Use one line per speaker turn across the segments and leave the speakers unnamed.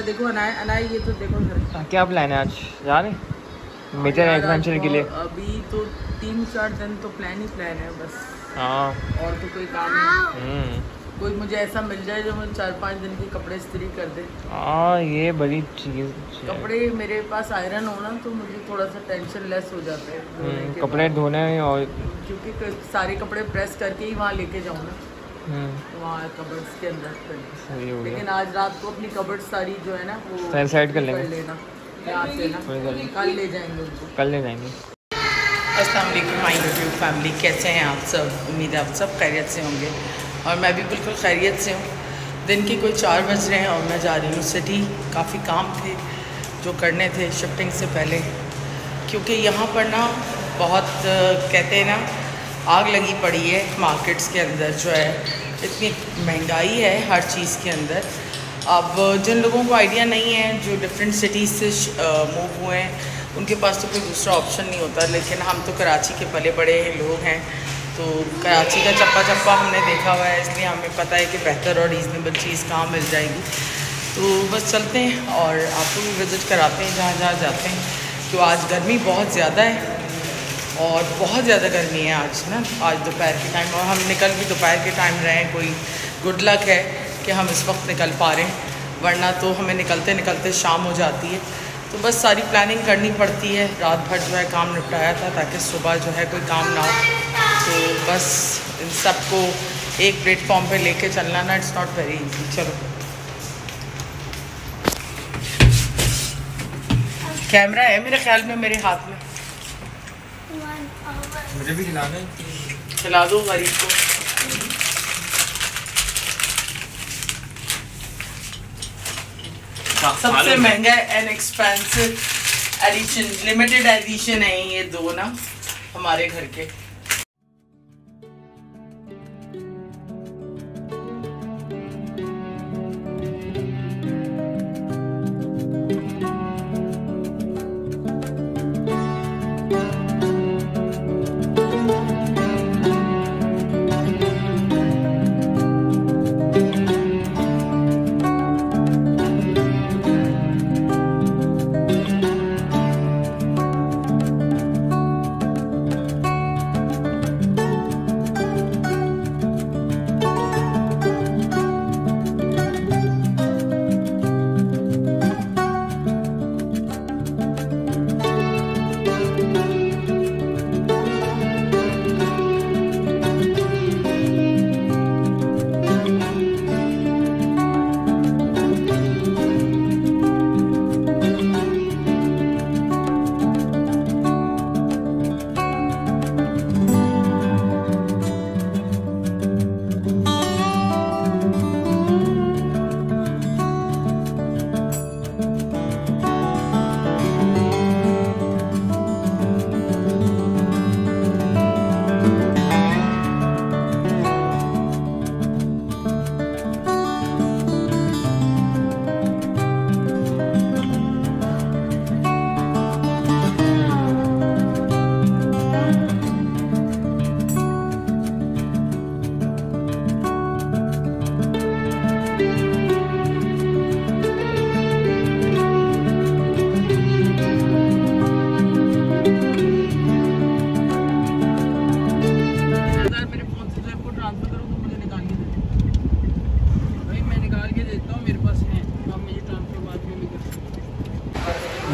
देखो अनाय ये तो देखो घर।
क्या प्लान है आज जा रहे मेजर एडवेंचर के लिए?
अभी तो 3-4 दिन तो प्लान है बस।
हाँ
और तो कोई काम नहीं। कोई मुझे ऐसा मिल जाए जो मुझे 4-5 दिन के कपड़े इस्त्री कर दे।
हाँ ये बड़ी चीज़।
कपड़े मेरे पास आयरन होना तो मुझे थोड़ा सा टेंशन लेस हो जाता है
कपड़े धोने में। और
क्योंकि सारे कपड़े प्रेस करके ही वहाँ लेके जाऊँ ना, वहाँ कबर्ड्स के अंदर। लेकिन आज रात को अपनी कबर्ड सारी जो है ना वो
साइड कर लेना
यहाँ से ना, कल ले जाएंगे उनको। अस्सलाम वालेकुम माय यूट्यूब फैमिली, कैसे हैं आप सब? उम्मीद है आप सब खैरियत से होंगे और मैं भी बिल्कुल खैरियत से हूँ। दिन के कोई 4 बज रहे हैं और मैं जा रही हूँ सिटी। काफ़ी काम थे जो करने थे शिफ्टिंग से पहले, क्योंकि यहाँ पर ना बहुत कहते हैं ना आग लगी पड़ी है मार्केट्स के अंदर। जो है इतनी महंगाई है हर चीज़ के अंदर। अब जिन लोगों को आइडिया नहीं है, जो डिफरेंट सिटीज़ से मूव हुए हैं, उनके पास तो कोई दूसरा ऑप्शन नहीं होता। लेकिन हम तो कराची के पले बड़े लोग हैं, तो कराची का चप्पा चप्पा हमने देखा हुआ है, इसलिए हमें पता है कि बेहतर और रीज़नेबल चीज़ कहाँ मिल जाएगी। तो बस चलते हैं और आपको भी विज़िट कराते हैं जहाँ जहाँ जाते हैं। तो आज गर्मी बहुत ज़्यादा है और बहुत ज़्यादा गर्मी है आज ना, आज दोपहर के टाइम। और हम निकल भी दोपहर के टाइम रहे हैं, कोई गुड लक है कि हम इस वक्त निकल पा रहे हैं, वरना तो हमें निकलते निकलते शाम हो जाती है। तो बस सारी प्लानिंग करनी पड़ती है। रात भर जो है काम निपटाया था ताकि सुबह जो है कोई काम ना हो। तो बस इन सबको एक प्लेटफॉर्म पे लेके चलना ना, इट्स नॉट वेरी इजी। चलो कैमरा है मेरे ख्याल में मेरे हाथ में,
मुझे भी खिलाना है।
खिला दो गरीब को। सबसे महंगा and expensive edition, limited edition है ये 2 ना हमारे घर के।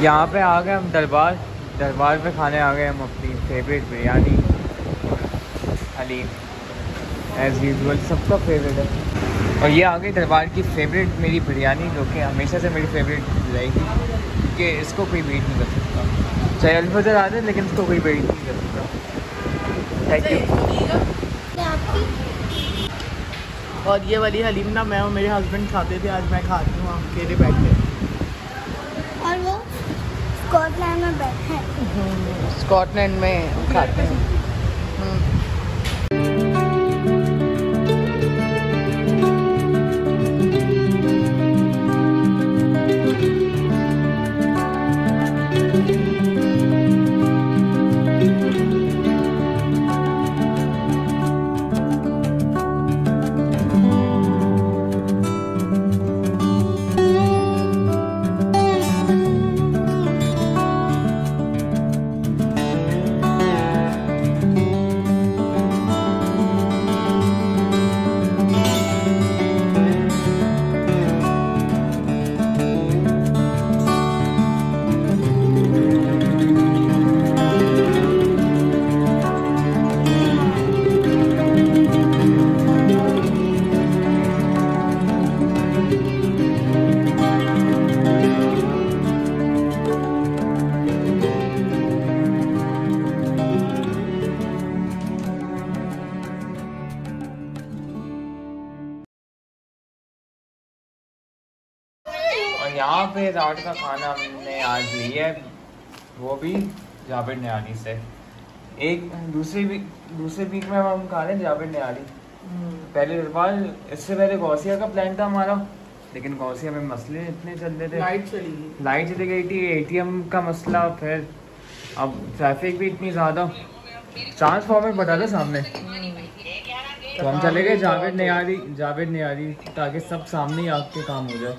यहाँ पे आ गए हम दरबार पे खाने आ गए हम अपनी favourite biryani haleem, as usual सबका फेवरेट है। और ये आ गई दरबार की फेवरेट मेरी बिरयानी, जो कि हमेशा से मेरी फेवरेट रहेगी, कि इसको कोई बीट नहीं कर सकता। चाहे अलफजर आ जाए लेकिन इसको कोई बीट नहीं कर सकता। Thank you.
और ये वाली हलीम ना मैं और मेरे हस्बैंड खाते थे, आज मैं खा रही हूँ अकेले बैठे।
और वो स्कॉटलैंड में बैठे हैं,
स्कॉटलैंड में खाते हैं।
यहाँ पे रात का खाना हमने आज लिया है, वो भी जाबिर नियाली से। एक दूसरे वीक में हम खा रहे हैं जाबिर नियाली। पहले दरबार, इससे पहले गौसिया का प्लान था हमारा, लेकिन गौसिया में मसले इतने चल रहे थे, लाइट चली गई थी, ATM का मसला, फिर अब ट्रैफिक भी इतनी ज़्यादा, ट्रांसफॉर्मर बता था सामने, तो हम चले गए जावेद नियारी ताकि सब सामने ही आके काम हो जाए,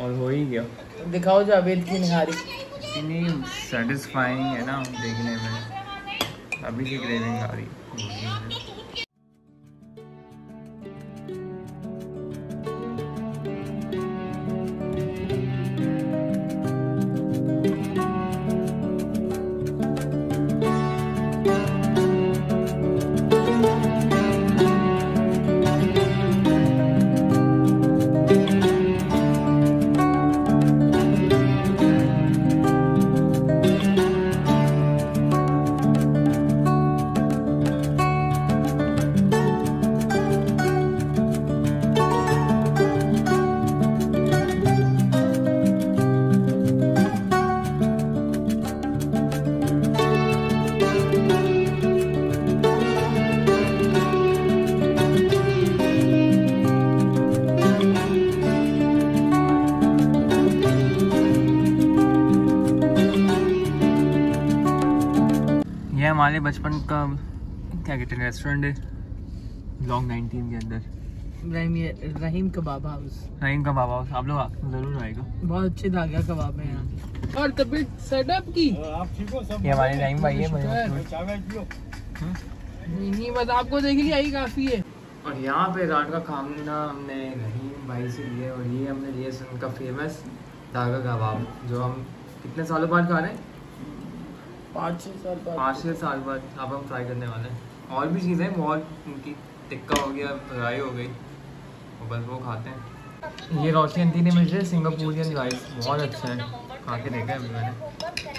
और हो ही गया।
दिखाओ जावेद की निहारी।
इतनी सेटिस्फाइंग है ना देखने में, अभी की क्रेविंग आ रही है। हमारे बचपन का क्या कहते हैं रेस्टोरेंट है, लॉन्ग 19 के अंदर,
रहीम कबाब हाउस।
रहीम कबाब हाउस, आप लोग जरूर आएगा,
बहुत अच्छे धागा कबाब है यहाँ। और तबीयत सेटअप की आप ठीक हो सब?
ये हमारे रहीम भाई है,
नहीं बस आपको देख लिया ही काफी है।
और यहाँ पे रात का खाना हमने रहीम भाई से लिया, और ये हमने लिया उनका फेमस धागा कबाब, जो हम कितने सालों बाद खा रहे हैं, 5-6 साल बाद अब हम ट्राई करने वाले हैं। और भी चीज़ें बहुत, उनकी टिक्का हो गया, फ्राई हो गई, और बस वो खाते हैं। ये रोटी अंती ने मिल जाए सिंगापुरियन राइस, बहुत अच्छा है, खा के देखा है अभी मैंने।